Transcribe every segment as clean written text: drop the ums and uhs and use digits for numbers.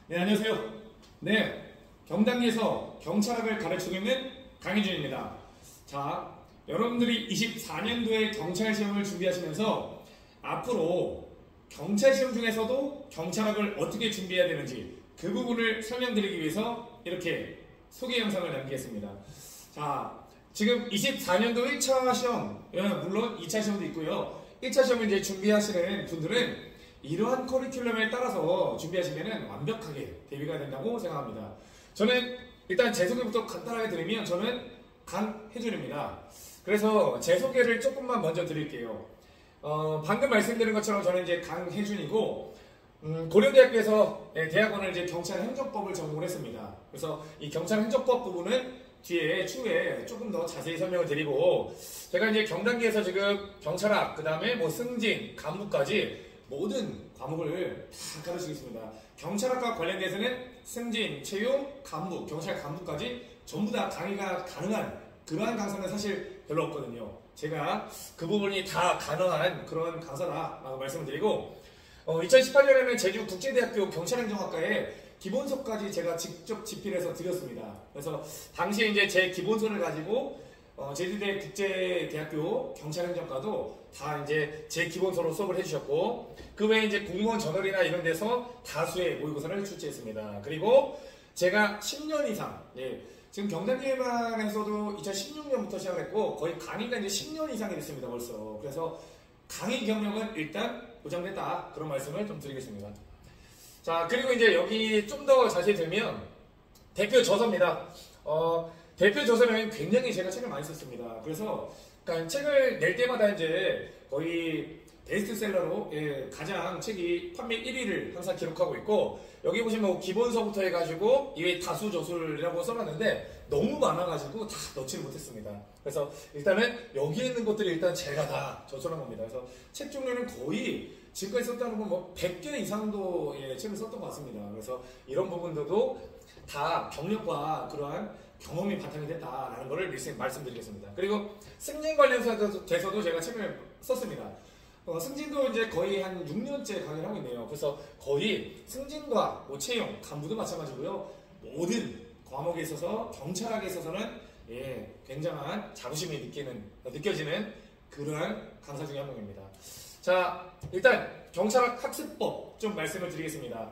네, 안녕하세요. 네, 경단리에서 경찰학을 가르치고 있는 강희준입니다. 자, 여러분들이 24년도에 경찰 시험을 준비하시면서 앞으로 경찰 시험 중에서도 경찰학을 어떻게 준비해야 되는지 그 부분을 설명드리기 위해서 이렇게 소개 영상을 남기겠습니다. 자, 지금 24년도 1차 시험, 물론 2차 시험도 있고요. 1차 시험을 이제 준비하시는 분들은 이러한 커리큘럼에 따라서 준비하시면 완벽하게 대비가 된다고 생각합니다. 저는 일단 제 소개부터 간단하게 드리면 저는 강혜준입니다. 그래서 제 소개를 조금만 먼저 드릴게요. 방금 말씀드린 것처럼 저는 이제 강혜준이고 고려대학교에서 대학원을 이제 경찰행정법을 전공을 했습니다. 그래서 이 경찰행정법 부분은 추후에 조금 더 자세히 설명을 드리고, 제가 이제 경단기에서 지금 경찰학, 그 다음에 뭐 승진, 간부까지 모든 과목을 다 가르치겠습니다. 경찰학과 관련돼서는 승진, 채용, 간부, 경찰 간부까지 전부 다 강의가 가능한 그러한 강사는 사실 별로 없거든요. 제가 그 부분이 다 가능한 그런 강사다라고 말씀을 드리고, 2018년에는 제주국제대학교 경찰행정학과에 기본서까지 제가 직접 집필해서 드렸습니다. 그래서 당시에 이제 제 기본서를 가지고 제주대 국제대학교 경찰행정과도 다 이제 제 기본서로 수업을 해주셨고, 그 외에 이제 공무원 저널이나 이런 데서 다수의 모의고사를 출제했습니다. 그리고 제가 10년 이상, 지금 경단기에만에서도 2016년부터 시작을 했고 거의 강의가 이제 10년 이상이 됐습니다 벌써. 그래서 강의 경력은 일단 보장됐다, 그런 말씀을 좀 드리겠습니다. 자, 그리고 이제 여기 좀 더 자세히 들면 대표 저서입니다. 대표 저서는 굉장히 제가 책을 많이 썼습니다. 그래서 그러니까 책을 낼 때마다 이제 거의 베스트셀러로 가장 책이 판매 1위를 항상 기록하고 있고, 여기 보시면 뭐 기본서부터 해가지고 이외 다수 저술이라고 써놨는데 너무 많아가지고 다 넣지를 못했습니다. 그래서 일단은 여기 있는 것들이 일단 제가 다 저술한 겁니다. 그래서 책 종류는 거의 지금까지 썼다는 건 뭐 100개 이상도 책을 썼던 것 같습니다. 그래서 이런 부분들도 다 경력과 그러한 경험이 바탕이 됐다라는 것을 말씀드리겠습니다. 그리고 승진 관련해서도 제가 책을 썼습니다. 승진도 이제 거의 한 6년째 강의를 하고 있네요. 그래서 거의 승진과 뭐 채용, 간부도 마찬가지고요. 모든 과목에 있어서 경찰학에 있어서는 굉장한 자부심이 느껴지는 그러한 강사 중에 한 명입니다. 자, 일단 경찰학 학습법 좀 말씀을 드리겠습니다.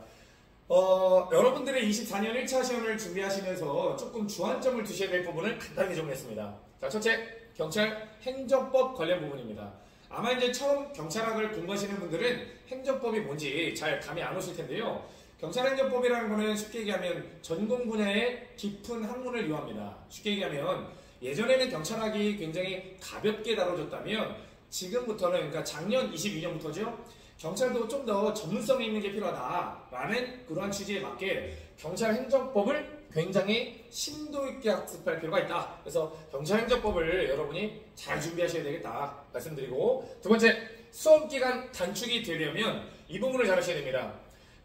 여러분들의 24년 1차 시험을 준비하시면서 조금 주안점을 두셔야 될 부분을 간단히 정리했습니다. 자, 첫째, 경찰 행정법 관련 부분입니다. 아마 이제 처음 경찰학을 공부하시는 분들은 행정법이 뭔지 잘 감이 안 오실 텐데요. 경찰행정법이라는 거는 쉽게 얘기하면 전공 분야의 깊은 학문을 이용합니다. 쉽게 얘기하면 예전에는 경찰학이 굉장히 가볍게 다뤄졌다면 지금부터는, 그러니까 작년 22년부터죠. 경찰도 좀 더 전문성이 있는 게 필요하다라는 그러한 취지에 맞게 경찰행정법을 굉장히 심도 있게 학습할 필요가 있다. 그래서 경찰행정법을 여러분이 잘 준비하셔야 되겠다 말씀드리고, 두 번째, 수험기간 단축이 되려면 이 부분을 잘 하셔야 됩니다.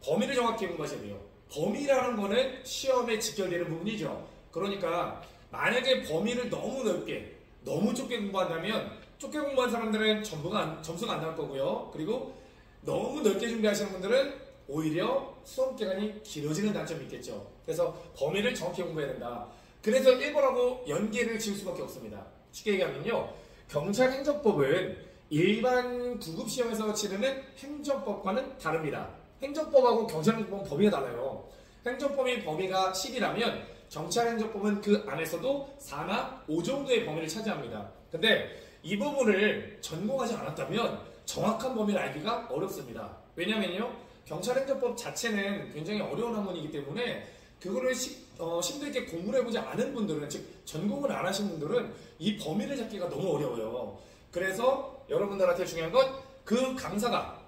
범위를 정확히 공부하셔야 돼요. 범위라는 거는 시험에 직결되는 부분이죠. 그러니까 만약에 범위를 너무 넓게, 너무 좁게 공부한다면 좁게 공부한 사람들은 점수가 안 나올 거고요. 그리고 너무 넓게 준비하시는 분들은 오히려 수험 기간이 길어지는 단점이 있겠죠. 그래서 범위를 정확히 공부해야 된다. 그래서 1번하고 연계를 지을 수밖에 없습니다. 쉽게 얘기하면요, 경찰행정법은 일반 구급시험에서 치르는 행정법과는 다릅니다. 행정법하고 경찰행정법은 범위가 달라요. 행정법의 범위가 10이라면 경찰행정법은 그 안에서도 4나 5 정도의 범위를 차지합니다. 근데 이 부분을 전공하지 않았다면 정확한 범위를 알기가 어렵습니다. 왜냐면요, 경찰행정법 자체는 굉장히 어려운 학문이기 때문에 그거를 심도 있게 공부를 해보지 않은 분들은, 즉 전공을 안 하신 분들은 이 범위를 잡기가 너무 어려워요. 그래서 여러분들한테 중요한 건 그 강사가,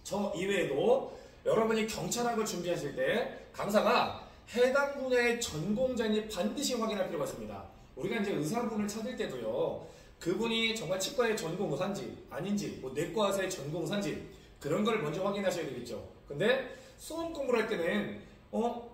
저 이외에도 여러분이 경찰학을 준비하실 때 강사가 해당 분야의 전공자인지 반드시 확인할 필요가 있습니다. 우리가 이제 의사분을 찾을 때도요, 그분이 정말 치과의 전공 의사인지 아닌지, 뭐 내과의사의 전공 의사인지 그런 걸 먼저 확인하셔야 되겠죠. 근데 수험 공부를 할 때는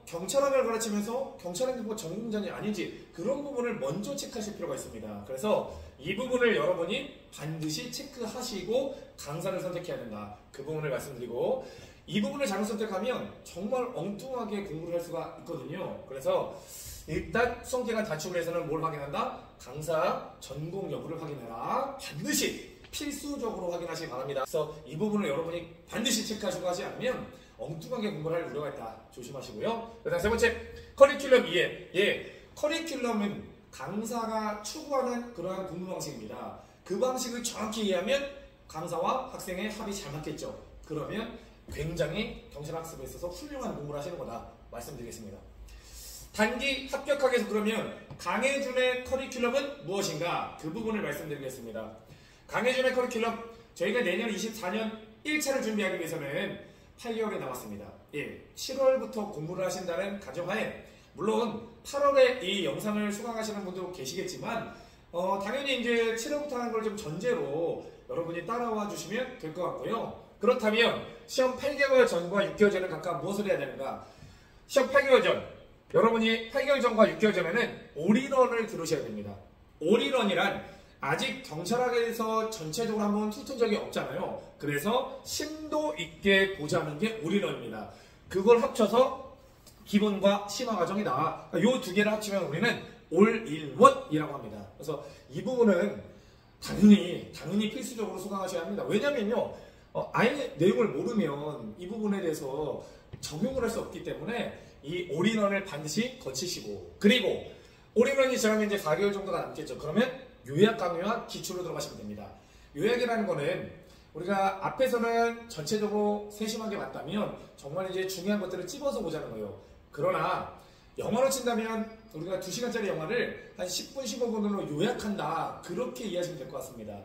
경찰학을 가르치면서 경찰행정법 전공자인지 아닌지 그런 부분을 먼저 체크하실 필요가 있습니다. 그래서 이 부분을 여러분이 반드시 체크하시고 강사를 선택해야 된다. 그 부분을 말씀드리고, 이 부분을 잘못 선택하면 정말 엉뚱하게 공부를 할 수가 있거든요. 그래서 일단 수험기간 단축을 해서는 뭘 확인한다? 강사 전공 여부를 확인해라. 반드시 필수적으로 확인하시기 바랍니다. 그래서 이 부분을 여러분이 반드시 체크하시고 하지 않으면 엉뚱하게 공부를 할 우려가 있다. 조심하시고요. 그다음 세 번째, 커리큘럼 이해. 커리큘럼은 강사가 추구하는 그러한 공부 방식입니다. 그 방식을 정확히 이해하면 강사와 학생의 합이 잘 맞겠죠. 그러면 굉장히 경찰학습에 있어서 훌륭한 공부를 하시는 거다 말씀드리겠습니다. 단기 합격하기 위해서 그러면 강해준의 커리큘럼은 무엇인가? 그 부분을 말씀드리겠습니다. 강해준의 커리큘럼, 저희가 내년 24년 1차를 준비하기 위해서는 8개월이 남았습니다. 7월부터 공부를 하신다는 가정하에, 물론 8월에 이 영상을 수강하시는 분도 계시겠지만 당연히 이제 7월부터 하는 걸 좀 전제로 여러분이 따라와 주시면 될 것 같고요. 그렇다면 시험 8개월 전과 6개월 전에 각각 무엇을 해야 되는가? 시험 8개월 전, 여러분이 8개월 전과 6개월 전에는 올인원을 들으셔야 됩니다. 올인원이란 아직 경찰학에서 전체적으로 한번 훑은 적이 없잖아요. 그래서 심도 있게 보자는 게 올인원입니다. 그걸 합쳐서 기본과 심화 과정이다. 이 두 개를 합치면 우리는 올인원이라고 합니다. 그래서 이 부분은 당연히 필수적으로 수강하셔야 합니다. 왜냐면요, 아예 내용을 모르면 이 부분에 대해서 적용을 할 수 없기 때문에 이 올인원을 반드시 거치시고, 그리고 올인원이 지나면 이제 4개월 정도가 남겠죠. 그러면 요약 강의와 기초로 들어가시면 됩니다. 요약이라는 거는 우리가 앞에서는 전체적으로 세심하게 봤다면 정말 이제 중요한 것들을 찝어서 보자는 거예요. 그러나 영화로 친다면 우리가 2시간짜리 영화를 한 10분, 15분으로 요약한다. 그렇게 이해하시면 될 것 같습니다.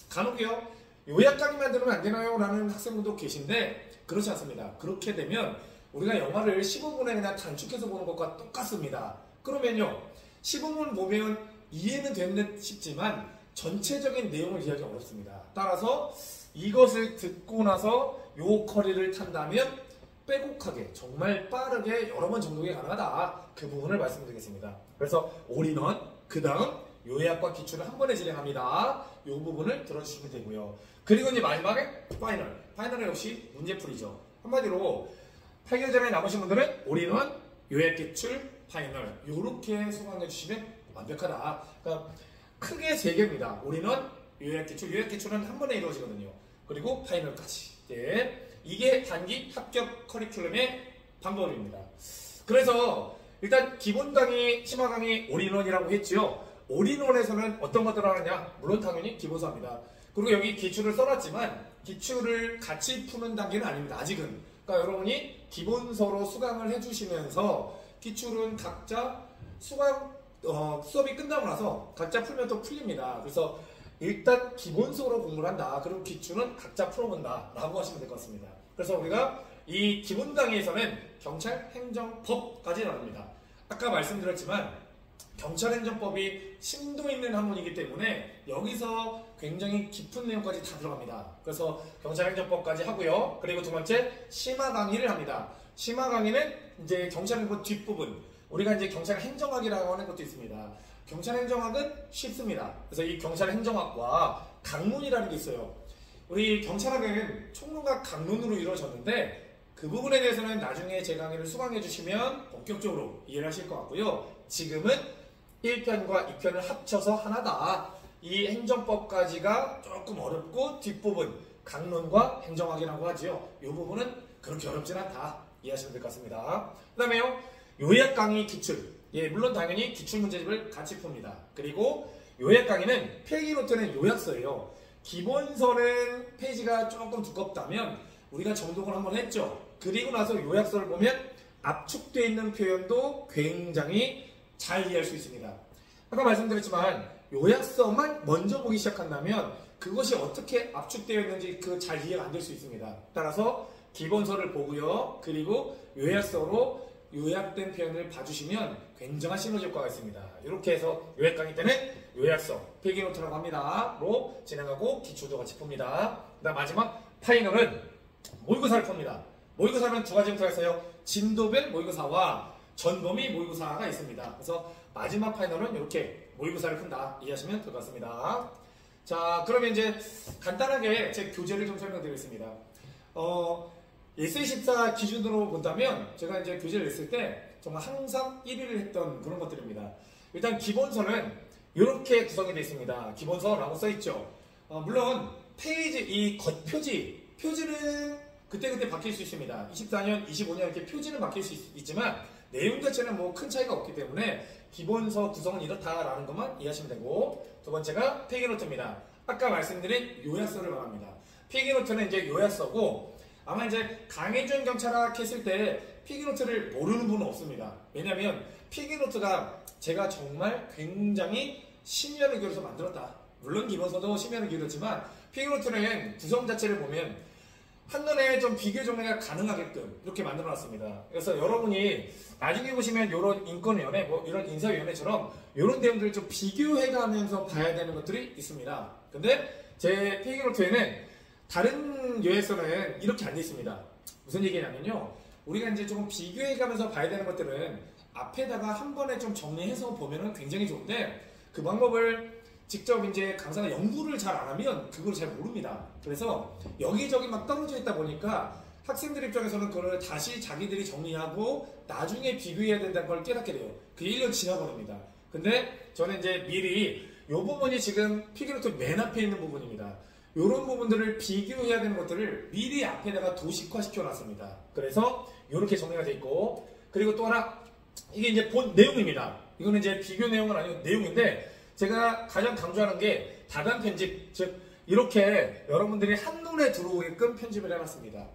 간혹요, 요약 강의만 들으면 안 되나요? 라는 학생분도 계신데 그렇지 않습니다. 그렇게 되면 우리가 영화를 15분에 그냥 단축해서 보는 것과 똑같습니다. 그러면요, 15분 보면 이해는 되는 듯 싶지만 전체적인 내용을 이해하기 어렵습니다. 따라서 이것을 듣고 나서 요 커리를 탄다면 빼곡하게 정말 빠르게 여러 번 정독이 가능하다. 그 부분을 말씀드리겠습니다. 그래서 올인원, 그 다음 요약과 기출을 한 번에 진행합니다. 이 부분을 들어주시면 되고요. 그리고 이제 마지막에 파이널은 역시 문제풀이죠. 한마디로 8개월 전에 남으신 분들은 올인원, 요약, 기출, 파이널 이렇게 수강해 주시면 완벽하다. 그러니까 크게 3개입니다. 올인원, 요약, 기출. 요약, 기출은 한 번에 이루어지거든요. 그리고 파이널까지. 이게 단기 합격 커리큘럼의 방법입니다. 그래서 일단 기본 강의, 심화 강의 올인원이라고 했지요. 올인원에서는 어떤 것들을 하느냐? 물론 당연히 기본서입니다. 그리고 여기 기출을 써놨지만 기출을 같이 푸는 단계는 아닙니다. 아직은. 그러니까 여러분이 기본서로 수강을 해주시면서 기출은 각자 수업이 끝나고 나서 각자 풀면 또 풀립니다. 그래서 일단 기본서로 공부를 한다. 그리고 기출은 각자 풀어본다. 라고 하시면 될 것 같습니다. 그래서 우리가 이 기본 강의에서는 경찰행정법까지 나옵니다. 아까 말씀드렸지만 경찰행정법이 심도 있는 학문이기 때문에 여기서 굉장히 깊은 내용까지 다 들어갑니다. 그래서 경찰행정법까지 하고요. 그리고 두 번째, 심화 강의를 합니다. 심화 강의는 이제 경찰행정법 뒷부분, 우리가 이제 경찰행정학이라고 하는 것도 있습니다. 경찰행정학은 쉽습니다. 그래서 이 경찰행정학과 강론이라는 게 있어요. 우리 경찰학은 총론과 강론으로 이루어졌는데 그 부분에 대해서는 나중에 제 강의를 수강해 주시면 본격적으로 이해를 하실 것 같고요. 지금은 1편과 2편을 합쳐서 하나다. 이 행정법까지가 조금 어렵고 뒷부분 강론과 행정학이라고 하지요. 이 부분은 그렇게 어렵진 않다. 이해하시면 될 것 같습니다. 그 다음에요, 요약 강의 기출. 물론 당연히 기출 문제집을 같이 풉니다. 그리고 요약 강의는 필기노트는 요약서예요. 기본서는 페이지가 조금 두껍다면 우리가 정독을 한번 했죠. 그리고 나서 요약서를 보면 압축되어 있는 표현도 굉장히 잘 이해할 수 있습니다. 아까 말씀드렸지만 요약서만 먼저 보기 시작한다면 그것이 어떻게 압축되어 있는지 잘 이해가 안 될 수 있습니다. 따라서 기본서를 보고요. 그리고 요약서로 요약된 표현을 봐주시면 굉장한 시너지 효과가 있습니다. 이렇게 해서 요약 강의 때는 요약서, 필기노트라고 합니다.로 진행하고 기출도 같이 풉니다. 그다음 마지막 파이널은 모의고사를 풉니다. 모의고사는 두 가지 형태가 있어요. 진도별 모의고사와 전범위 모의고사가 있습니다. 그래서 마지막 파이널은 이렇게 모의고사를 푼다. 이해하시면 될 것 같습니다. 자, 그러면 이제 간단하게 제 교재를 좀 설명드리겠습니다. 예스24 기준으로 본다면 제가 이제 교재를 냈을 때 정말 항상 1위를 했던 그런 것들입니다. 일단 기본서는 이렇게 구성이 되어 있습니다. 기본서라고 써있죠. 물론 페이지, 이 표지는 그때그때 바뀔 수 있습니다. 24년, 25년 이렇게 표지는 바뀔 수 있지만 내용 자체는 뭐 큰 차이가 없기 때문에 기본서 구성은 이렇다라는 것만 이해하시면 되고, 두 번째가 필기노트입니다. 아까 말씀드린 요약서를 말합니다. 필기노트는 이제 요약서고, 아마 이제 강혜준 경찰학 했을 때 필기노트를 모르는 분은 없습니다. 왜냐면 필기노트가 제가 정말 굉장히 심혈을 기울여서 만들었다. 물론 기본서도 심혈을 기울였지만 필기노트는 구성 자체를 보면 한눈에 좀 비교 정리가 가능하게끔 이렇게 만들어놨습니다. 그래서 여러분이 나중에 보시면 이런 인권위원회, 뭐 이런 인사위원회처럼 이런 내용들을 좀 비교해가면서 봐야 되는 것들이 있습니다. 근데 제 필기노트에는 다른 요약서는 이렇게 안 돼 있습니다. 무슨 얘기냐면요, 우리가 이제 조금 비교해가면서 봐야 되는 것들은 앞에다가 한 번에 좀 정리해서 보면은 굉장히 좋은데, 그 방법을 직접 이제 강사가 연구를 잘 안 하면 그걸 잘 모릅니다. 그래서 여기저기 막 떨어져 있다 보니까 학생들 입장에서는 그걸 다시 자기들이 정리하고 나중에 비교해야 된다는 걸 깨닫게 돼요. 그게 1년 지나버립니다. 근데 저는 이제 미리 이 부분이 지금 필기노트 맨 앞에 있는 부분입니다. 이런 부분들을 비교해야 되는 것들을 미리 앞에다가 도식화 시켜놨습니다. 그래서 이렇게 정리가 돼 있고, 그리고 또 하나, 이게 이제 본 내용입니다. 이거는 이제 비교 내용은 아니고 내용인데, 제가 가장 강조하는 게 다단 편집, 즉 이렇게 여러분들이 한눈에 들어오게끔 편집을 해놨습니다.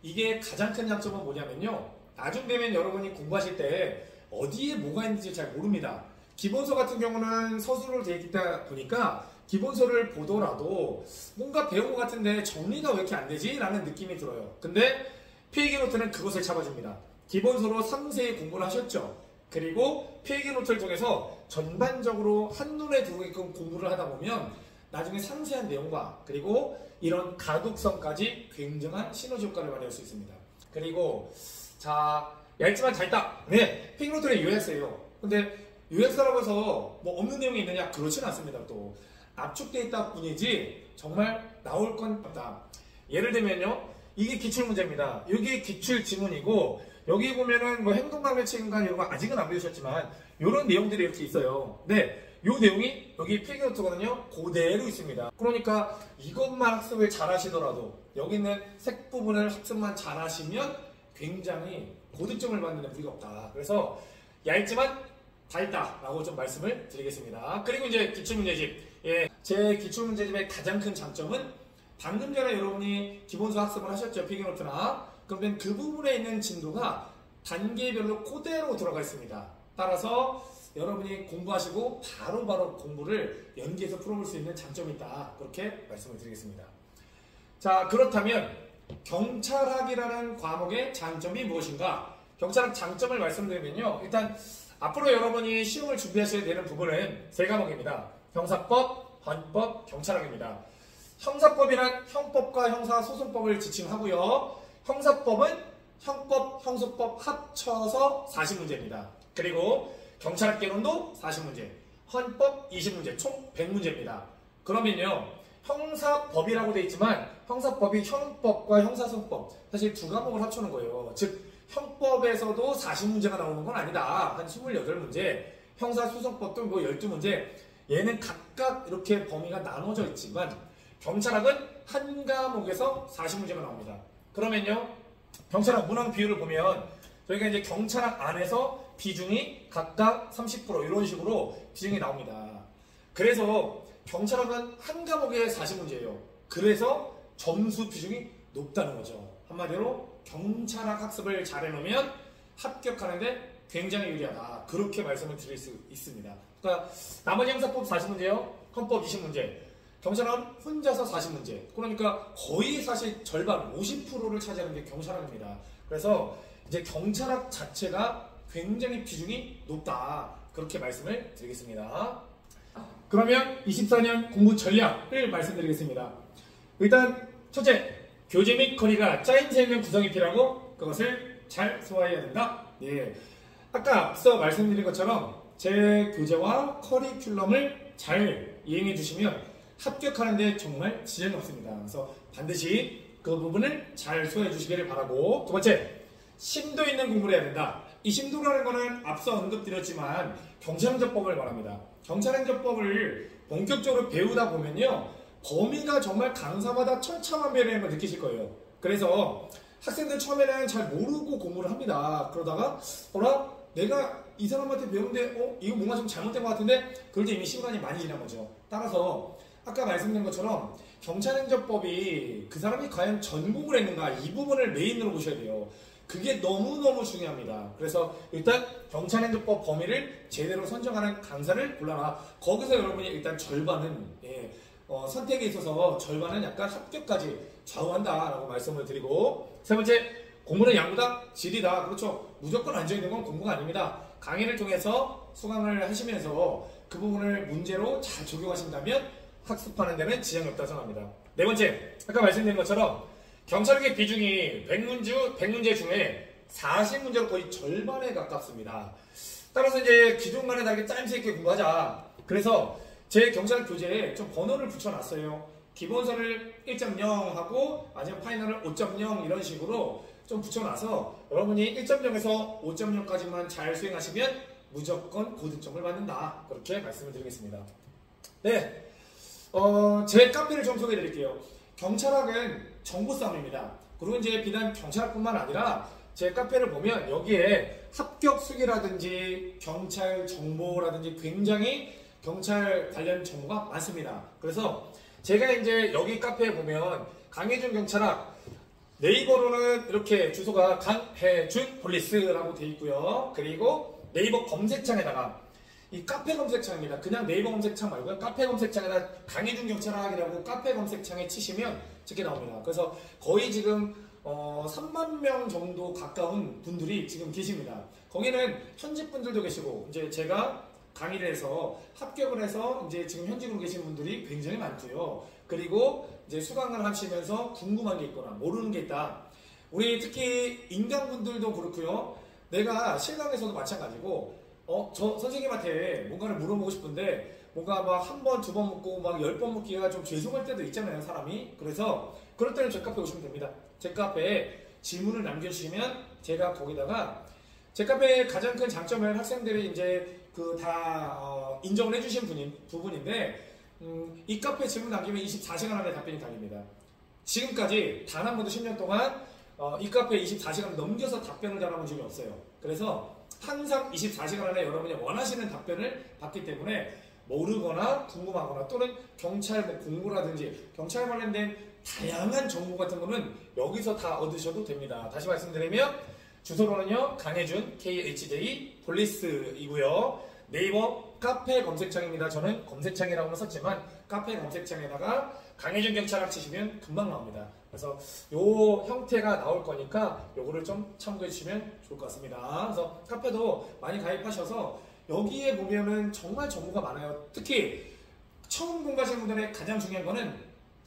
이게 가장 큰 장점은 뭐냐면요, 나중 되면 여러분이 공부하실 때 어디에 뭐가 있는지 잘 모릅니다. 기본서 같은 경우는 서술로 되어 있다 보니까 기본서를 보더라도 뭔가 배운 것 같은데 정리가 왜 이렇게 안 되지? 라는 느낌이 들어요. 근데 필기노트는 그것을 잡아줍니다. 기본서로 상세히 공부를 하셨죠. 그리고 필기노트를 통해서 전반적으로 한눈에 들어오게끔 공부를 하다 보면 나중에 상세한 내용과 그리고 이런 가독성까지 굉장한 시너지 효과를 발휘할 수 있습니다. 그리고 자, 얇지만 잘 딱. 네, 필기노트는 요약서예요. 근데 요약서라고 해서 뭐 없는 내용이 있느냐? 그렇지는 않습니다. 또 압축되어 있다 뿐이지 정말 나올 건 없다. 예를 들면요, 이게 기출문제입니다. 이게 기출지문이고, 여기 보면은 뭐 행동감의 책임관 이런 거 아직은 안 배우셨지만 이런 내용들이 이렇게 있어요. 네, 이 내용이 여기 필기노트거든요. 그대로 있습니다. 그러니까 이것만 학습을 잘 하시더라도 여기 있는 색 부분을 학습만 잘 하시면 굉장히 고득점을 받는 무리가 없다. 그래서 얇지만 밝다라고 좀 말씀을 드리겠습니다. 그리고 이제 기출문제집. 예, 제 기출문제집의 가장 큰 장점은 방금 전에 여러분이 기본서 학습을 하셨죠. 필기노트나. 그러면 그 부분에 있는 진도가 단계별로 그대로 들어가 있습니다. 따라서 여러분이 공부하시고 바로바로 공부를 연기해서 풀어볼 수 있는 장점이 있다. 그렇게 말씀을 드리겠습니다. 자, 그렇다면 경찰학이라는 과목의 장점이 무엇인가? 경찰학 장점을 말씀드리면요, 일단 앞으로 여러분이 시험을 준비하셔야 되는 부분은 세 과목입니다. 형사법, 헌법, 경찰학입니다. 형사법이란 형법과 형사소송법을 지칭하고요. 형사법은 형법, 형소법 합쳐서 40문제입니다. 그리고 경찰학개론도 40문제, 헌법 20문제, 총 100문제입니다. 그러면요, 형사법이라고 되어 있지만 형사법이 형법과 형사소송법, 사실 두 과목을 합쳐놓은 거예요. 즉 형법에서도 40문제가 나오는 건 아니다. 한 28문제, 형사소송법도 뭐 12문제, 얘는 각각 이렇게 범위가 나눠져 있지만 경찰학은 한 과목에서 40문제가 나옵니다. 그러면요, 경찰학 문항 비율을 보면 저희가 이제 경찰학 안에서 비중이 각각 30% 이런 식으로 비중이 나옵니다. 그래서 경찰학은 한 과목에 40문제예요. 그래서 점수 비중이 높다는 거죠. 한마디로 경찰학 학습을 잘 해놓으면 합격하는데 굉장히 유리하다. 그렇게 말씀을 드릴 수 있습니다. 그러니까 나머지 형사법 40문제요, 헌법 20문제, 경찰학은 혼자서 40문제. 그러니까 거의 사실 절반 50%를 차지하는 게 경찰학입니다. 그래서 이제 경찰학 자체가 굉장히 비중이 높다. 그렇게 말씀을 드리겠습니다. 그러면 24년 공부 전략을 말씀드리겠습니다. 일단 첫째, 교재 및 커리가 짜임새 있는 구성이 필요하고 그것을 잘 소화해야 된다. 예, 아까 앞서 말씀드린 것처럼 제 교재와 커리큘럼을 잘 이행해 주시면 합격하는데 정말 지장이 없습니다. 그래서 반드시 그 부분을 잘 소화해 주시기를 바라고, 두 번째, 심도 있는 공부를 해야 된다. 이 심도라는 거는 앞서 언급드렸지만 경찰행정법을 말합니다. 경찰행정법을 본격적으로 배우다 보면요, 범위가 정말 강사마다 천차만별이라는 걸 느끼실 거예요. 그래서 학생들 처음에는 잘 모르고 공부를 합니다. 그러다가 내가 이 사람한테 배우는데 이거 뭔가 좀 잘못된 것 같은데, 그럴 때 이미 시간이 많이 지난 거죠. 따라서 아까 말씀드린 것처럼 경찰행정법이 그 사람이 과연 전공을 했는가, 이 부분을 메인으로 보셔야 돼요. 그게 너무너무 중요합니다. 그래서 일단 경찰행정법 범위를 제대로 선정하는 강사를 골라라. 거기서 여러분이 일단 절반은 선택에 있어서 절반은 약간 합격까지 좌우한다라고 말씀을 드리고, 세 번째, 공부는 양보다 질이다. 그렇죠. 무조건 앉아있는 건 공부가 아닙니다. 강의를 통해서 수강을 하시면서 그 부분을 문제로 잘 적용하신다면 학습하는 데는 지장이 없다고 생각합니다. 네 번째, 아까 말씀드린 것처럼 경찰국의 비중이 100문제 중에 40문제로 거의 절반에 가깝습니다. 따라서 이제 기존과는 다르게 짜임새 있게 공부하자. 그래서 제 경찰 교재에 좀 번호를 붙여놨어요. 기본서를 1.0 하고 아니면 파이널을 5.0 이런 식으로 좀 붙여놔서 여러분이 1.0에서 5.0까지만 잘 수행하시면 무조건 고득점을 받는다. 그렇게 말씀을 드리겠습니다. 네, 제 카페를 좀 소개해 드릴게요. 경찰학은 정보 싸움입니다. 그리고 이제 비단 경찰학뿐만 아니라 제 카페를 보면 여기에 합격 수기라든지 경찰 정보라든지 굉장히 경찰 관련 정보가 많습니다. 그래서 제가 이제 여기 카페에 보면 강혜준 경찰학, 네이버로는 이렇게 주소가 강혜준 폴리스라고 되어 있고요. 그리고 네이버 검색창에다가 이 카페 검색창입니다. 그냥 네이버 검색창 말고요. 카페 검색창에다 강혜준 경찰학이라고 카페 검색창에 치시면 저게 나옵니다. 그래서 거의 지금 3만 명 정도 가까운 분들이 지금 계십니다. 거기는 현직 분들도 계시고, 이제 제가 강의를 해서 합격을 해서 이제 지금 현직으로 계신 분들이 굉장히 많고요. 그리고 이제 수강을 하시면서 궁금한 게 있거나 모르는 게 있다. 우리 특히 인강분들도 그렇고요. 내가 실강에서도 마찬가지고, 저 선생님한테 뭔가를 물어보고 싶은데 뭔가 막 한 번, 두 번 묻고 막 10번 묻기가 좀 죄송할 때도 있잖아요, 사람이. 그래서 그럴 때는 제 카페 오시면 됩니다. 제 카페에 질문을 남겨주시면 제가 거기다가, 제 카페의 가장 큰 장점은 학생들이 이제 다 인정을 해주신 부분인데, 이 카페 질문 남기면 24시간 안에 답변이 달립니다. 지금까지 단 한 번도 10년 동안 이 카페에 24시간을 넘겨서 답변을 달아본 적이 없어요. 그래서 항상 24시간 안에 여러분이 원하시는 답변을 받기 때문에 모르거나 궁금하거나 또는 경찰 공부라든지 경찰 관련된 다양한 정보 같은 거는 여기서 다 얻으셔도 됩니다. 다시 말씀드리면 주소로는요, 강혜준 KHJ 폴리스이고요. 네이버 카페 검색창입니다. 저는 검색창이라고는 썼지만 카페 검색창에다가 강혜준 경찰학 치시면 금방 나옵니다. 그래서 요 형태가 나올 거니까 요거를 좀 참고해 주시면 좋을 것 같습니다. 그래서 카페도 많이 가입하셔서 여기에 보면은 정말 정보가 많아요. 특히 처음 공부하시는 분들의 가장 중요한 거는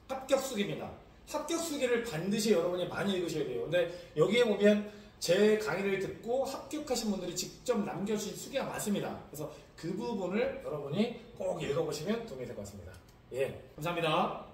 합격 수기입니다. 합격 수기를 반드시 여러분이 많이 읽으셔야 돼요. 근데 여기에 보면 제 강의를 듣고 합격하신 분들이 직접 남겨주신 수기가 많습니다. 그래서 그 부분을 여러분이 꼭 읽어보시면 도움이 될 것 같습니다. 예, 감사합니다.